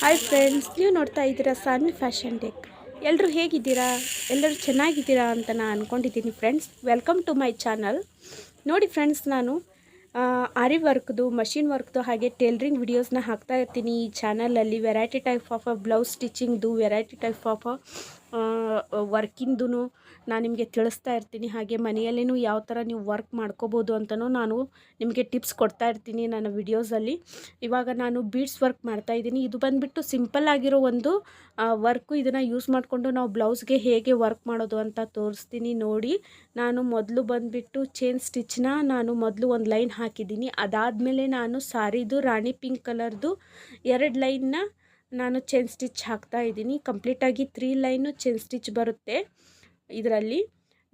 Hi friends, ನೀವು ನೋಡ್ತಾ ಇದ್ದೀರಾ ಸಾನ್ವಿ ಫ್ಯಾಷನ್ ಟೆಕ್. ಎಲ್ಲರೂ ಹೇಗಿದ್ದೀರಾ? ಎಲ್ಲರೂ ಚೆನ್ನಾಗಿದ್ದೀರಾ ಅಂತ ನಾನು ಅಂದ್ಕೊಂಡಿದ್ದೀನಿ friends. Welcome to my channel. ನೋಡಿ ಫ್ರೆಂಡ್ಸ್, ನಾನು ಆರಿ ವರ್ಕ್ದು, ಮಷಿನ್ ವರ್ಕ್ದು ಹಾಗೆ ಟೇಲರಿಂಗ್ ವಿಡಿಯೋಸ್ನ ಹಾಕ್ತಾ ಇರ್ತೀನಿ ಈ ಚಾನಲಲ್ಲಿ. ವೆರೈಟಿ ಟೈಪ್ ಆಫ್ ಬ್ಲೌಸ್ ಸ್ಟಿಚಿಂಗ್ದು, ವೆರೈಟಿ ಟೈಪ್ ಆಫ್ ವರ್ಕಿಂಗ್ದು ನಾನು ನಿಮಗೆ ತಿಳಿಸ್ತಾ ಇರ್ತೀನಿ. ಹಾಗೆ ಮನೆಯಲ್ಲೇ ಯಾವ ಥರ ನೀವು ವರ್ಕ್ ಮಾಡ್ಕೋಬೋದು ಅಂತಲೂ ನಾನು ನಿಮಗೆ ಟಿಪ್ಸ್ ಕೊಡ್ತಾ ಇರ್ತೀನಿ ನನ್ನ ವಿಡಿಯೋಸಲ್ಲಿ. ಇವಾಗ ನಾನು ಬೀಡ್ಸ್ ವರ್ಕ್ ಮಾಡ್ತಾಯಿದ್ದೀನಿ. ಇದು ಬಂದುಬಿಟ್ಟು ಸಿಂಪಲ್ ಆಗಿರೋ ಒಂದು ವರ್ಕು. ಇದನ್ನು ಯೂಸ್ ಮಾಡಿಕೊಂಡು ನಾವು ಬ್ಲೌಸ್ಗೆ ಹೇಗೆ ವರ್ಕ್ ಮಾಡೋದು ಅಂತ ತೋರಿಸ್ತೀನಿ ನೋಡಿ. ನಾನು ಮೊದಲು ಬಂದುಬಿಟ್ಟು ಚೈನ್ ಸ್ಟಿಚ್ನ ನಾನು ಮೊದಲು ಒಂದು ಲೈನ್ ಹಾಕಿದ್ದೀನಿ. ಅದಾದಮೇಲೆ ನಾನು ಸಾರಿದು ರಾಣಿ ಪಿಂಕ್ ಕಲರ್ದು 2 ಲೈನ್ನ ನಾನು ಚೈನ್ ಸ್ಟಿಚ್ ಹಾಕ್ತಾ ಇದ್ದೀನಿ. ಕಂಪ್ಲೀಟಾಗಿ 3 ಲೈನು ಚೈನ್ ಸ್ಟಿಚ್ ಬರುತ್ತೆ ಇದರಲ್ಲಿ.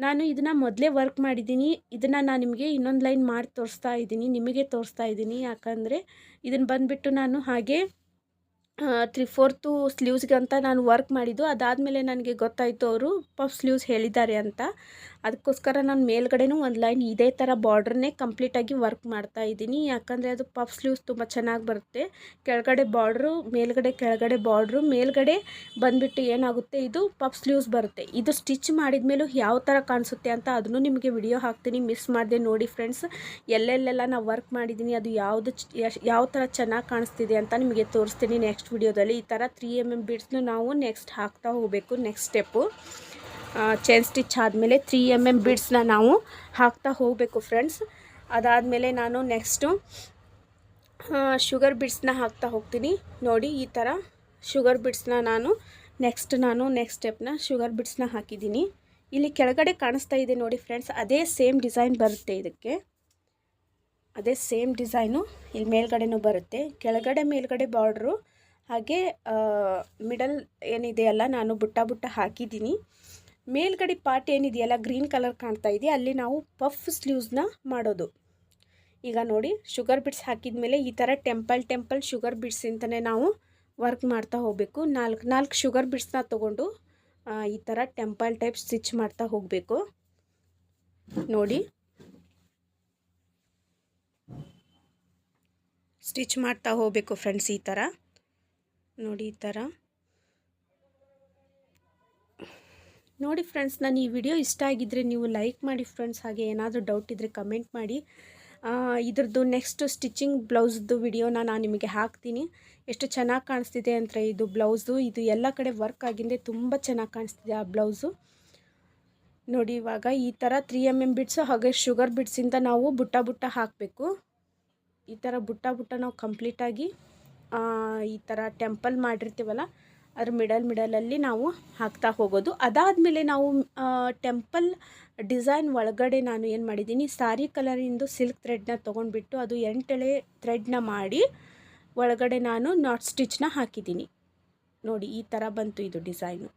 ನಾನು ಇದನ್ನು ಮೊದಲೇ ವರ್ಕ್ ಮಾಡಿದ್ದೀನಿ. ಇದನ್ನು ನಾನು ನಿಮಗೆ ಇನ್ನೊಂದು ಲೈನ್ ಮಾಡಿ ತೋರಿಸ್ತಾ ಇದ್ದೀನಿ, ನಿಮಗೆ ತೋರಿಸ್ತಾ ಇದ್ದೀನಿ. ಯಾಕಂದರೆ ಇದನ್ನು ಬಂದುಬಿಟ್ಟು ನಾನು ಹಾಗೆ 3/4 ಸ್ಲೀವ್ಸ್ಗೆ ಅಂತ ನಾನು ವರ್ಕ್ ಮಾಡಿದ್ದು. ಅದಾದಮೇಲೆ ನನಗೆ ಗೊತ್ತಾಯಿತು ಅವರು ಪಫ್ ಸ್ಲೀವ್ಸ್ ಹೇಳಿದ್ದಾರೆ ಅಂತ. ಅದಕ್ಕೋಸ್ಕರ ನಾನು ಮೇಲ್ಗಡೆನೂ ಒಂದು ಲೈನ್ ಇದೇ ಥರ ಬಾರ್ಡ್ರನ್ನೇ ಕಂಪ್ಲೀಟಾಗಿ ವರ್ಕ್ ಮಾಡ್ತಾ ಇದ್ದೀನಿ. ಯಾಕಂದರೆ ಅದು ಪಫ್ ಸ್ಲೀವ್ಸ್ ತುಂಬ ಚೆನ್ನಾಗಿ ಬರುತ್ತೆ. ಕೆಳಗಡೆ ಬಾರ್ಡ್ರು, ಕೆಳಗಡೆ ಬಾರ್ಡ್ರು, ಮೇಲ್ಗಡೆ ಬಂದುಬಿಟ್ಟು ಏನಾಗುತ್ತೆ, ಇದು ಪಫ್ ಸ್ಲೀವ್ಸ್ ಬರುತ್ತೆ. ಇದು ಸ್ಟಿಚ್ ಮಾಡಿದ ಮೇಲೂ ಯಾವ ಥರ ಕಾಣಿಸುತ್ತೆ ಅಂತ ಅದನ್ನು ನಿಮಗೆ ವಿಡಿಯೋ ಹಾಕ್ತೀನಿ, ಮಿಸ್ ಮಾಡಿದೆ ನೋಡಿ ಫ್ರೆಂಡ್ಸ್. ಎಲ್ಲೆಲ್ಲೆಲ್ಲ ನಾವು ವರ್ಕ್ ಮಾಡಿದ್ದೀನಿ, ಅದು ಯಾವ ಥರ ಚೆನ್ನಾಗಿ ಕಾಣಿಸ್ತಿದೆ ಅಂತ ನಿಮಗೆ ತೋರಿಸ್ತೀನಿ ನೆಕ್ಸ್ಟ್ ವಿಡಿಯೋದಲ್ಲಿ. ಈ ಥರ 3 mm ಬೀಡ್ಸ್ನು ನಾವು ನೆಕ್ಸ್ಟ್ ಹಾಕ್ತಾ ಹೋಗಬೇಕು. ನೆಕ್ಸ್ಟ್ ಸ್ಟೆಪ್ಪು ಚೈನ್ ಸ್ಟಿಚ್ ಆದಮೇಲೆ 3 mm ಬೀಡ್ಸ್ನ ನಾವು ಹಾಕ್ತಾ ಹೋಗಬೇಕು ಫ್ರೆಂಡ್ಸ್. ಅದಾದಮೇಲೆ ನಾನು ನೆಕ್ಸ್ಟು ಶುಗರ್ ಬೀಡ್ಸ್ನ ಹಾಕ್ತಾ ಹೋಗ್ತೀನಿ ನೋಡಿ. ಈ ಥರ ಶುಗರ್ ಬೀಡ್ಸ್ನ ನಾನು ನೆಕ್ಸ್ಟ್ ಸ್ಟೆಪ್ನ ಶುಗರ್ ಬೀಡ್ಸ್ನ ಹಾಕಿದ್ದೀನಿ. ಇಲ್ಲಿ ಕೆಳಗಡೆ ಕಾಣಿಸ್ತಾ ಇದೆ ನೋಡಿ ಫ್ರೆಂಡ್ಸ್, ಅದೇ ಸೇಮ್ ಡಿಸೈನ್ ಬರುತ್ತೆ ಇದಕ್ಕೆ. ಅದೇ ಸೇಮ್ ಡಿಸೈನು ಇಲ್ಲಿ ಮೇಲ್ಗಡೆನೂ ಬರುತ್ತೆ. ಮೇಲ್ಗಡೆ ಬಾರ್ಡ್ರು ಹಾಗೆ ಮಿಡಲ್ ಏನಿದೆಯಲ್ಲ ನಾನು ಬುಟ್ಟ ಹಾಕಿದ್ದೀನಿ. ಮೇಲ್ಗಡೆ ಪಾರ್ಟ್ ಏನಿದೆಯಲ್ಲ ಗ್ರೀನ್ ಕಲರ್ ಕಾಣ್ತಾ ಇದೆ, ಅಲ್ಲಿ ನಾವು ಪಫ್ ಸ್ಲೀವ್ಸ್ನ ಮಾಡೋದು. ಈಗ ನೋಡಿ, ಶುಗರ್ ಬೀಡ್ಸ್ ಹಾಕಿದ ಮೇಲೆ ಈ ಥರ ಟೆಂಪಲ್ ಶುಗರ್ ಬೀಡ್ಸ್ ಅಂತಲೇ ನಾವು ವರ್ಕ್ ಮಾಡ್ತಾ ಹೋಗಬೇಕು. 4 ಶುಗರ್ ಬೀಡ್ಸ್ನ ತೊಗೊಂಡು ಈ ಥರ ಟೆಂಪಲ್ ಟೈಪ್ ಸ್ಟಿಚ್ ಮಾಡ್ತಾ ಹೋಗಬೇಕು ನೋಡಿ. ಸ್ಟಿಚ್ ಮಾಡ್ತಾ ಹೋಗಬೇಕು ಫ್ರೆಂಡ್ಸ್ ಈ ಥರ ನೋಡಿ. ಈ ಥರ ನೋಡಿ ಫ್ರೆಂಡ್ಸ್, ನಾನು ಈ ವಿಡಿಯೋ ಇಷ್ಟ ಆಗಿದ್ದರೆ ನೀವು ಲೈಕ್ ಮಾಡಿ ಫ್ರೆಂಡ್ಸ್. ಹಾಗೆ ಏನಾದರೂ ಡೌಟ್ ಇದ್ದರೆ ಕಮೆಂಟ್ ಮಾಡಿ. ಇದ್ರದ್ದು ನೆಕ್ಸ್ಟ್ ಸ್ಟಿಚಿಂಗ್ ಬ್ಲೌಸ್ದು ವಿಡಿಯೋನ ನಾನು ನಿಮಗೆ ಹಾಕ್ತೀನಿ. ಎಷ್ಟು ಚೆನ್ನಾಗಿ ಕಾಣಿಸ್ತಿದೆ ಅಂದರೆ ಇದು ಬ್ಲೌಸು. ಇದು ಎಲ್ಲ ಕಡೆ ವರ್ಕ್ ಆಗಿಂದೆ ತುಂಬ ಚೆನ್ನಾಗಿ ಕಾಣಿಸ್ತಿದೆ ಆ ಬ್ಲೌಸು ನೋಡಿ. ಇವಾಗ ಈ ಥರ 3 mm ಬೀಡ್ಸು ಹಾಗೆ ಶುಗರ್ ಬೀಡ್ಸಿಂದ ನಾವು ಬುಟ್ಟ ಹಾಕಬೇಕು. ಈ ಥರ ಬುಟ್ಟ ನಾವು ಕಂಪ್ಲೀಟಾಗಿ ಈ ಥರ ಟೆಂಪಲ್ ಮಾಡಿರ್ತೀವಲ್ಲ ಅದ್ರ ಮಿಡಲಲ್ಲಿ ನಾವು ಹಾಕ್ತಾ ಹೋಗೋದು. ಅದಾದಮೇಲೆ ನಾವು ಟೆಂಪಲ್ ಡಿಸೈನ್ ಒಳಗಡೆ ನಾನು ಏನು ಮಾಡಿದ್ದೀನಿ, ಸಾರಿ ಕಲರಿಂದು ಸಿಲ್ಕ್ ಥ್ರೆಡ್ನ ತೊಗೊಂಡ್ಬಿಟ್ಟು ಅದು 8 ಎಳೆ ಥ್ರೆಡ್ನ ಮಾಡಿ ಒಳಗಡೆ ನಾನು ನಾಟ್ ಸ್ಟಿಚ್ನ ಹಾಕಿದ್ದೀನಿ ನೋಡಿ. ಈ ಥರ ಬಂತು ಇದು ಡಿಸೈನು.